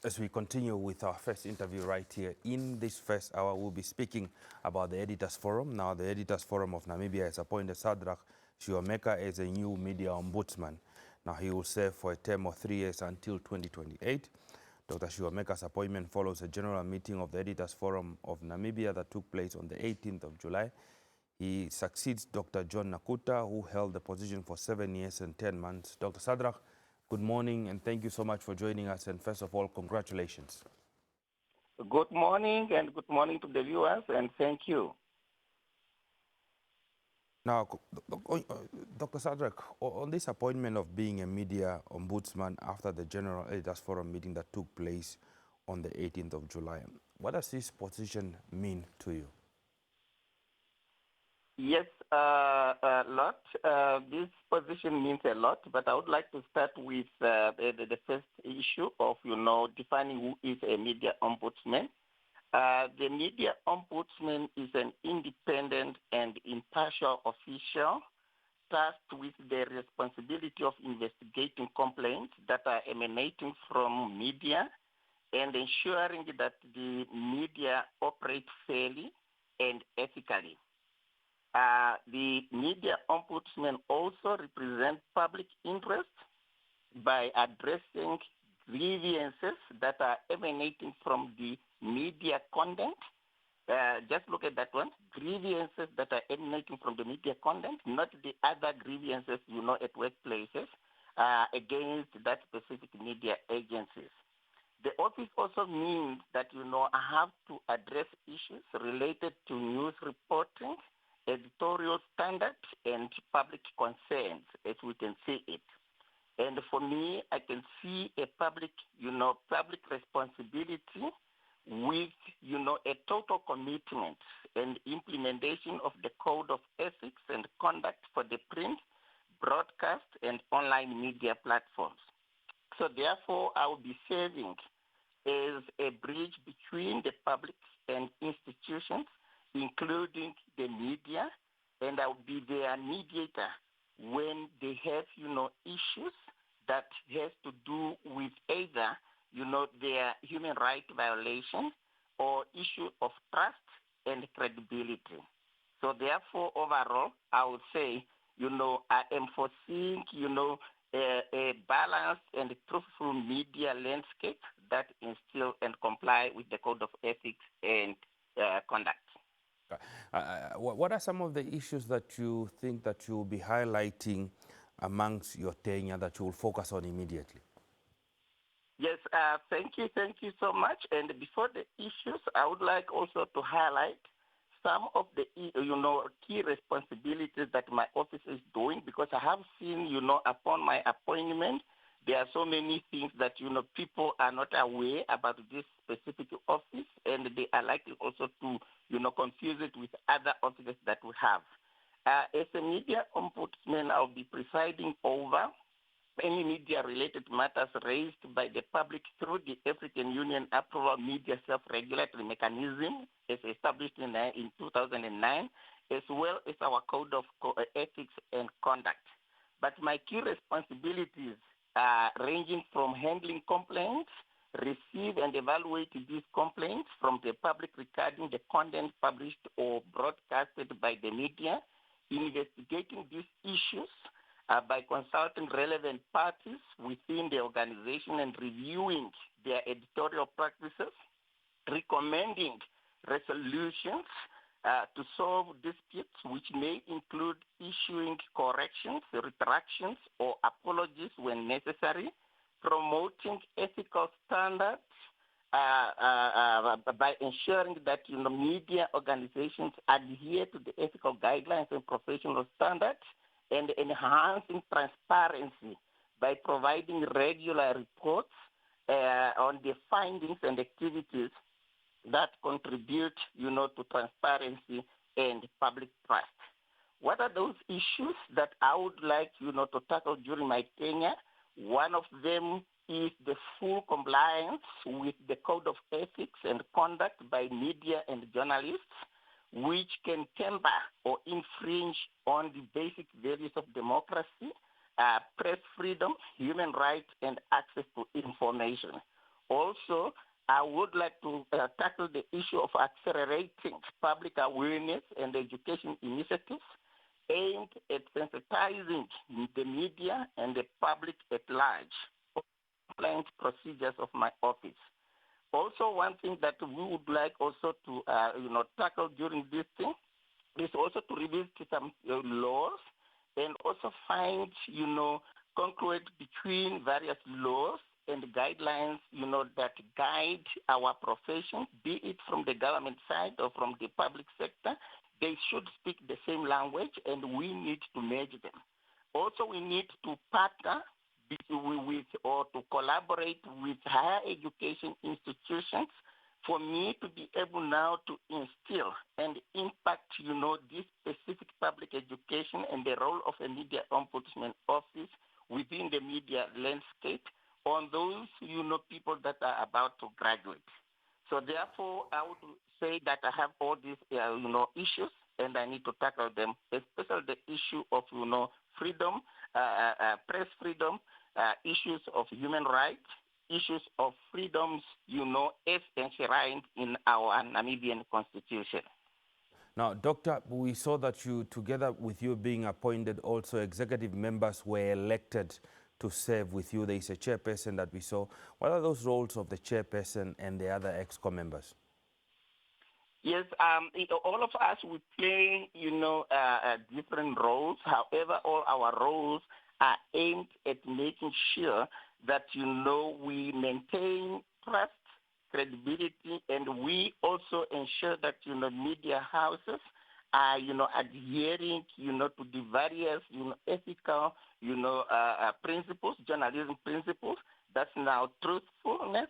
As we continue with our first interview right here, in this first hour, we'll be speaking about the Editors Forum. Now, the Editors Forum of Namibia has appointed Sadrak Shiwameka as a new media ombudsman. Now, he will serve for a term of 3 years until 2028. Dr. Shiwameka's appointment follows a general meeting of the Editors Forum of Namibia that took place on the 18th of July. He succeeds Dr. John Nakuta, who held the position for 7 years and 10 months. Dr. Sadrak, good morning, and thank you so much for joining us. And first of all, congratulations. Good morning, and good morning to the viewers, and thank you. Now, Dr. Sadrak, on this appointment of being a media ombudsman after the General Editors Forum meeting that took place on the 18th of July, what does this position mean to you? Yes, a lot. This position means a lot, but I would like to start with the first issue of, defining who is a media ombudsman. The media ombudsman is an independent and impartial official tasked with the responsibility of investigating complaints that are emanating from media and ensuring that the media operate fairly and ethically. The media ombudsman also represents public interest by addressing grievances that are emanating from the media content. Just look at that one. Grievances that are emanating from the media content, not the other grievances, at workplaces against that specific media agencies. The office also means that, I have to address issues related to news reporting, editorial standards, and public concerns, as we can see it. And for me, I can see a public responsibility with, a total commitment and implementation of the Code of Ethics and Conduct for the print, broadcast, and online media platforms. So therefore, I will be serving as a bridge between the public and institutions, including the media, and I will be their mediator when they have, issues that has to do with either, their human right violation or issue of trust and credibility. So therefore, overall, I would say, I am foreseeing, a balanced and truthful media landscape that instill and comply with the Code of Ethics and Conduct. What are some of the issues that you think that you will be highlighting amongst your tenure that you will focus on immediately? Yes, thank you so much. And before the issues, I would like also to highlight some of the, key responsibilities that my office is doing, because I have seen, upon my appointment, there are so many things that, people are not aware about this specific office, and they are likely also to, confuse it with other offices that we have. As a media ombudsman, I'll be presiding over any media-related matters raised by the public through the African Union Approval Media Self-Regulatory Mechanism, as established in 2009, as well as our Code of Ethics and Conduct. But my key responsibilities are ranging from handling complaints, receive and evaluate these complaints from the public regarding the content published or broadcasted by the media, investigating these issues by consulting relevant parties within the organization and reviewing their editorial practices, recommending resolutions to solve disputes, which may include issuing corrections, retractions, or apologies when necessary, promoting ethical standards by ensuring that media organizations adhere to the ethical guidelines and professional standards, and enhancing transparency by providing regular reports on the findings and activities that contribute, to transparency and public trust. What are those issues that I would like, to tackle during my tenure? One of them is the full compliance with the Code of Ethics and Conduct by media and journalists, which can temper or infringe on the basic values of democracy, press freedom, human rights, and access to information. Also, I would like to tackle the issue of accelerating public awareness and education initiatives aimed at sensitizing the media and the public at large on compliance procedures of my office. Also, one thing that we would like also to tackle during this thing is also to revisit some laws and also find congruent between various laws and guidelines that guide our profession, be it from the government side or from the public sector. They should speak the same language, and we need to merge them. Also, we need to partner with or to collaborate with higher education institutions for me to be able now to instill and impact, this specific public education and the role of a media ombudsman office within the media landscape on those, people that are about to graduate. So therefore, I would say that I have all these, issues, and I need to tackle them, especially the issue of, freedom, press freedom, issues of human rights, issues of freedoms, as enshrined in our Namibian constitution. Now, Doctor, we saw that you, together with you being appointed, also executive members were elected to serve with you. There is a chairperson that we saw. What are those roles of the chairperson and the other EXCO members? Yes, all of us, we play, different roles. However, all our roles are aimed at making sure that, we maintain trust, credibility, and we also ensure that, media houses are, adhering, to the various, ethical, principles, journalism principles. That's now truthfulness,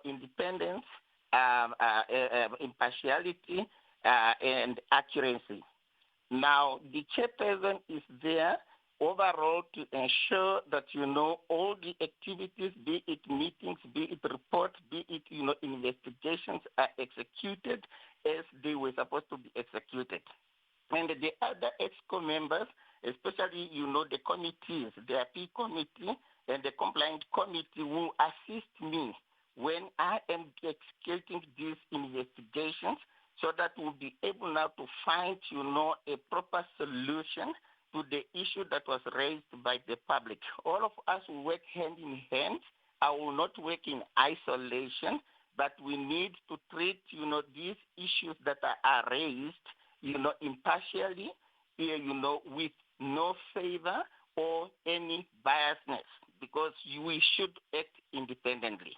independence, impartiality, and accuracy. Now, the chairperson is there overall to ensure that, all the activities, be it meetings, be it reports, be it, investigations are executed as they were supposed to be executed. And the other EXCO members, especially, the committees, the AP committee and the compliance committee will assist me when I am executing these investigations so that we'll be able now to find, a proper solution to the issue that was raised by the public. All of us will work hand in hand. I will not work in isolation, but we need to treat, these issues that are raised, impartially, with no favor or any biasness, because we should act independently.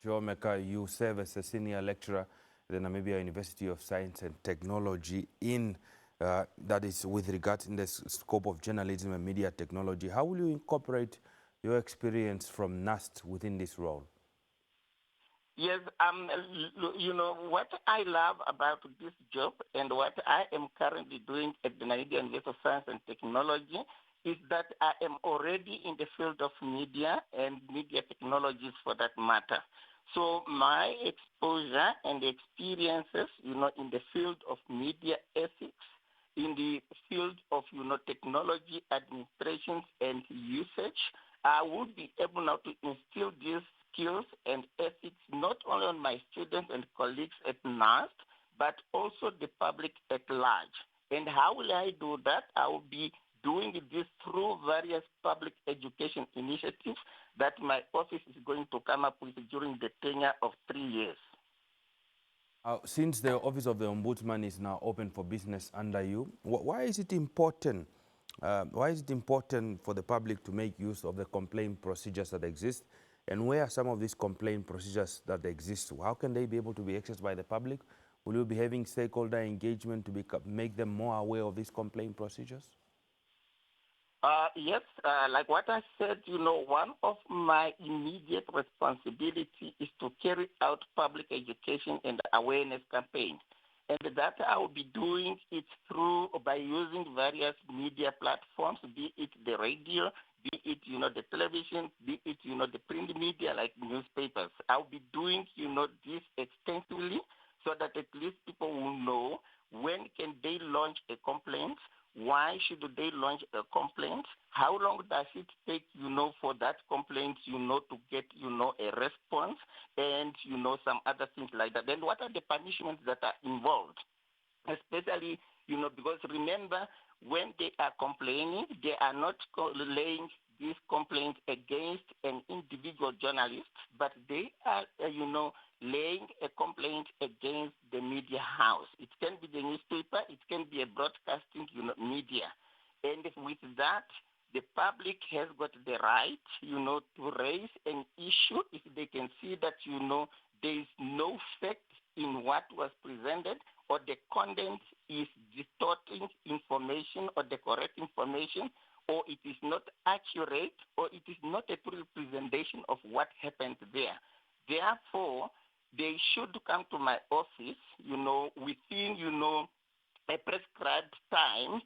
Joe Mecca, you serve as a senior lecturer at the Namibia University of Science and Technology in, that is with regard in the scope of journalism and media technology. How will you incorporate your experience from NAST within this role? Yes, what I love about this job and what I am currently doing at the Namibia University of Science and Technology is that I am already in the field of media and media technologies for that matter. So my exposure and experiences, in the field of media ethics, in the field of, technology administrations and usage, I would be able now to instill these skills and ethics not only on my students and colleagues at NAST, but also the public at large. And how will I do that? I will be doing this through various public education initiatives that my office is going to come up with during the tenure of 3 years. Since the Office of the Ombudsman is now open for business under you, why is it important? Why is it important for the public to make use of the complaint procedures that exist? And where are some of these complaint procedures that exist? How can they be able to be accessed by the public? Will you be having stakeholder engagement to make them more aware of these complaint procedures? Yes, like what I said, one of my immediate responsibility is to carry out public education and awareness campaign. And that I will be doing it by using various media platforms, be it the radio, be it, the television, be it, the print media like newspapers. I'll be doing, this extensively so that at least people will know when can they launch a complaint, why should they launch a complaint? How long does it take, for that complaint, to get, a response and, some other things like that. Then what are the punishments that are involved? Especially, because remember, when they are complaining, they are not laying this complaint against an individual journalist, but they are, laying a complaint against the media house. It can be the newspaper, it can be a broadcasting, media. And with that, the public has got the right, to raise an issue if they can see that, there is no fact in what was presented, or the content is distorting information or the correct information, or it is not accurate, or it is not a true representation of what happened there. Therefore, they should come to my office, within, a prescribed time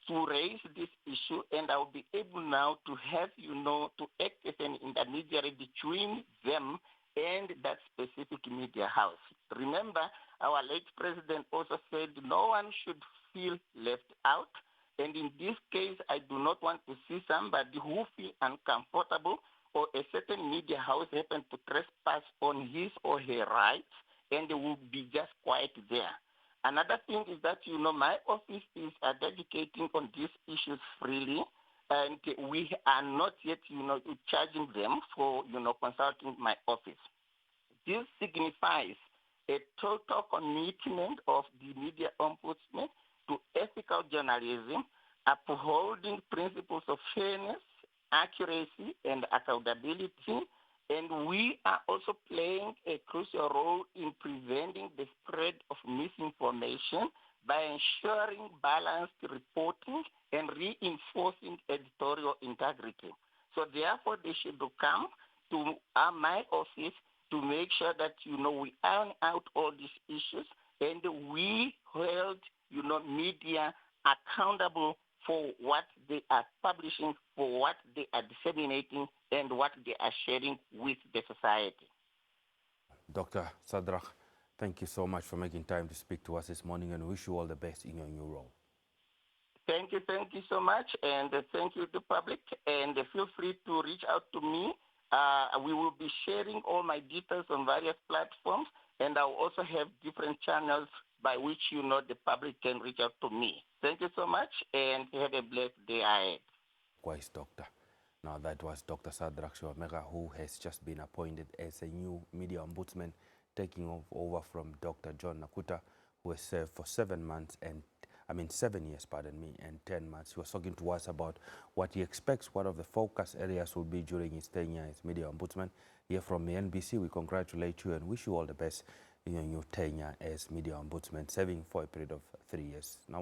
to raise this issue, and I'll be able now to have, to act as an intermediary between them and that specific media house. Remember, our late president also said no one should feel left out. And in this case, I do not want to see somebody who feels uncomfortable or a certain media house happen to trespass on his or her rights, and they will be just quiet there. Another thing is that, my office is dedicating on these issues freely, and we are not yet, charging them for, consulting my office. This signifies a total commitment of the media ombudsman to ethical journalism, upholding principles of fairness, accuracy, and accountability. And we are also playing a crucial role in preventing the spread of misinformation by ensuring balanced reporting and reinforcing editorial integrity. So therefore, they should come to my office to make sure that, we iron out all these issues, and we hold, media accountable for what they are publishing, for what they are disseminating, and what they are sharing with the society. Dr. Sadrak, thank you so much for making time to speak to us this morning, and wish you all the best in your new role. Thank you so much, and thank you to public, and feel free to reach out to me. We will be sharing all my details on various platforms, and I'll also have different channels by which, the public can reach out to me. Thank you so much, and have a blessed day ahead. Likewise, Doctor. Now, that was Dr. Sadrak Shiwameka, who has just been appointed as a new media ombudsman, taking over from Dr. John Nakuta, who has served for 7 years, and 10 months. He was talking to us about what he expects, what of the focus areas will be during his tenure as media ombudsman. Here from the NBC, we congratulate you and wish you all the best in your new tenure as media ombudsman, serving for a period of 3 years. Now,